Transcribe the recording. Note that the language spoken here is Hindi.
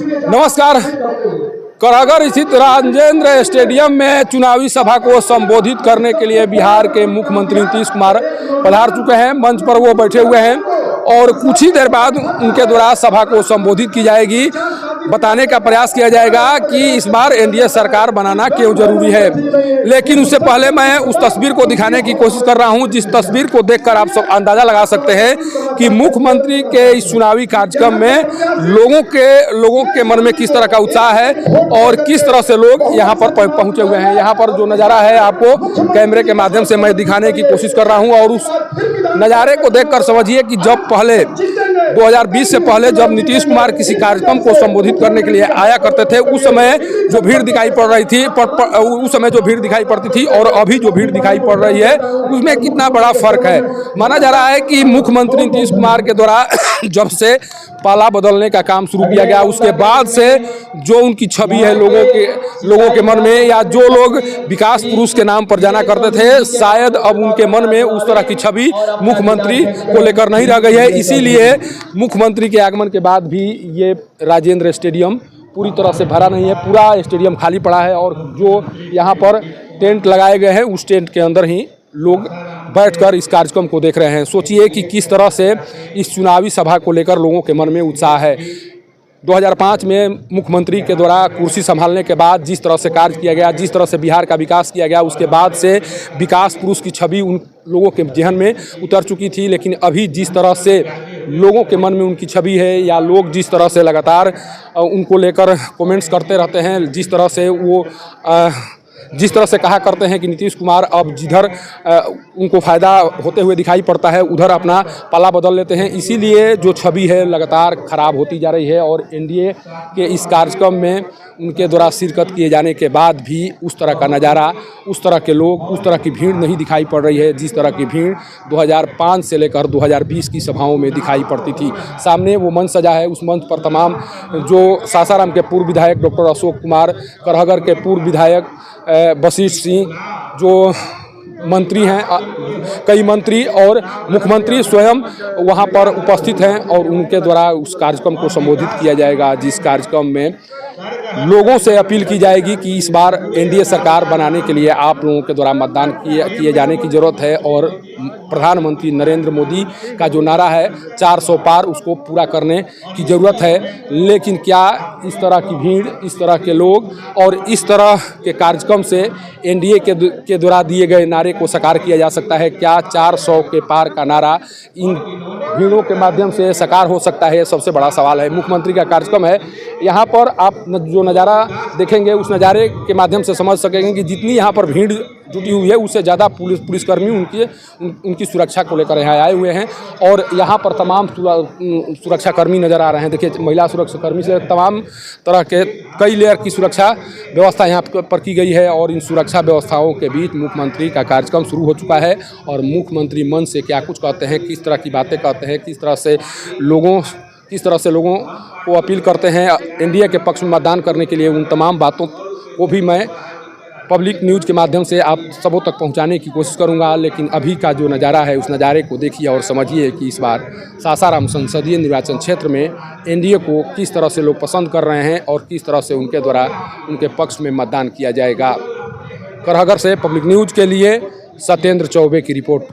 नमस्कार। करहगर स्थित राजेंद्र स्टेडियम में चुनावी सभा को संबोधित करने के लिए बिहार के मुख्यमंत्री नीतीश कुमार पधार चुके हैं। मंच पर वो बैठे हुए हैं और कुछ ही देर बाद उनके द्वारा सभा को संबोधित की जाएगी। बताने का प्रयास किया जाएगा कि इस बार एनडीए सरकार बनाना क्यों जरूरी है। लेकिन उससे पहले मैं उस तस्वीर को दिखाने की कोशिश कर रहा हूं, जिस तस्वीर को देखकर आप सब अंदाजा लगा सकते हैं कि मुख्यमंत्री के इस चुनावी कार्यक्रम में लोगों के मन में किस तरह का उत्साह है और किस तरह से लोग यहां पर पहुंचे हुए हैं। यहां पर जो नज़ारा है आपको कैमरे के माध्यम से मैं दिखाने की कोशिश कर रहा हूं और उस नज़ारे को देखकर समझिए कि जब पहले 2020 से पहले जब नीतीश कुमार किसी कार्यक्रम को संबोधित करने के लिए आया करते थे, उस समय जो भीड़ दिखाई पड़ रही थी उस समय जो भीड़ दिखाई पड़ती थी और अभी जो भीड़ दिखाई पड़ रही है उसमें कितना बड़ा फर्क है। माना जा रहा है कि मुख्यमंत्री नीतीश कुमार के द्वारा जब से पाला बदलने का काम शुरू किया गया, उसके बाद से जो उनकी छवि है लोगों के मन में, या जो लोग विकास पुरुष के नाम पर जाना करते थे, शायद अब उनके मन में उस तरह की छवि मुख्यमंत्री को लेकर नहीं रह गई है। इसीलिए मुख्यमंत्री के आगमन के बाद भी ये राजेंद्र स्टेडियम पूरी तरह से भरा नहीं है। पूरा स्टेडियम खाली पड़ा है और जो यहाँ पर टेंट लगाए गए हैं उस टेंट के अंदर ही लोग बैठकर इस कार्यक्रम को देख रहे हैं। सोचिए कि किस तरह से इस चुनावी सभा को लेकर लोगों के मन में उत्साह है। 2005 में मुख्यमंत्री के द्वारा कुर्सी संभालने के बाद जिस तरह से कार्य किया गया, जिस तरह से बिहार का विकास किया गया, उसके बाद से विकास पुरुष की छवि उन लोगों के जहन में उतर चुकी थी। लेकिन अभी जिस तरह से लोगों के मन में उनकी छवि है, या लोग जिस तरह से लगातार उनको लेकर कमेंट्स करते रहते हैं, जिस तरह से कहा करते हैं कि नीतीश कुमार अब जिधर उनको फ़ायदा होते हुए दिखाई पड़ता है उधर अपना पाला बदल लेते हैं। इसीलिए जो छवि है लगातार ख़राब होती जा रही है और एनडीए के इस कार्यक्रम में उनके द्वारा शिरकत किए जाने के बाद भी उस तरह का नज़ारा, उस तरह के लोग, उस तरह की भीड़ नहीं दिखाई पड़ रही है जिस तरह की भीड़ 2005 से लेकर 2020 की सभाओं में दिखाई पड़ती थी। सामने वो मंच सजा है, उस मंच पर तमाम जो सासाराम के पूर्व विधायक डॉक्टर अशोक कुमार, करहगर के पूर्व विधायक वशिष्ठ सिंह, जो मंत्री हैं, कई मंत्री और मुख्यमंत्री स्वयं वहां पर उपस्थित हैं और उनके द्वारा उस कार्यक्रम को संबोधित किया जाएगा, जिस कार्यक्रम में लोगों से अपील की जाएगी कि इस बार एनडीए सरकार बनाने के लिए आप लोगों के द्वारा मतदान किए जाने की ज़रूरत है। और प्रधानमंत्री नरेंद्र मोदी का जो नारा है 400 पार, उसको पूरा करने की ज़रूरत है। लेकिन क्या इस तरह की भीड़, इस तरह के लोग और इस तरह के कार्यक्रम से एनडीए के द्वारा दिए गए नारे को साकार किया जा सकता है? क्या 400 के पार का नारा इन भीड़ों के माध्यम से साकार हो सकता है? सबसे बड़ा सवाल है। मुख्यमंत्री का कार्यक्रम है, यहाँ पर आप जो नज़ारा देखेंगे उस नज़ारे के माध्यम से समझ सकेंगे कि जितनी यहाँ पर भीड़ जुटी हुई है उससे ज़्यादा पुलिसकर्मी उनकी सुरक्षा को लेकर यहाँ आए हुए हैं। और यहाँ पर तमाम सुरक्षाकर्मी नज़र आ रहे हैं। देखिए, महिला सुरक्षाकर्मी से तमाम तरह के कई लेयर की सुरक्षा व्यवस्था यहाँ पर की गई है और इन सुरक्षा व्यवस्थाओं के बीच मुख्यमंत्री का कार्यक्रम शुरू हो चुका है। और मुख्यमंत्री मन से क्या कुछ कहते हैं, किस तरह की बातें कहते हैं, किस तरह से लोगों को अपील करते हैं एनडीए के पक्ष में मतदान करने के लिए, उन तमाम बातों को भी मैं पब्लिक न्यूज़ के माध्यम से आप सबों तक पहुंचाने की कोशिश करूंगा। लेकिन अभी का जो नज़ारा है उस नज़ारे को देखिए और समझिए कि इस बार सासाराम संसदीय निर्वाचन क्षेत्र में एनडीए को किस तरह से लोग पसंद कर रहे हैं और किस तरह से उनके द्वारा उनके पक्ष में मतदान किया जाएगा। करहगर से पब्लिक न्यूज़ के लिए सत्येंद्र चौबे की रिपोर्ट।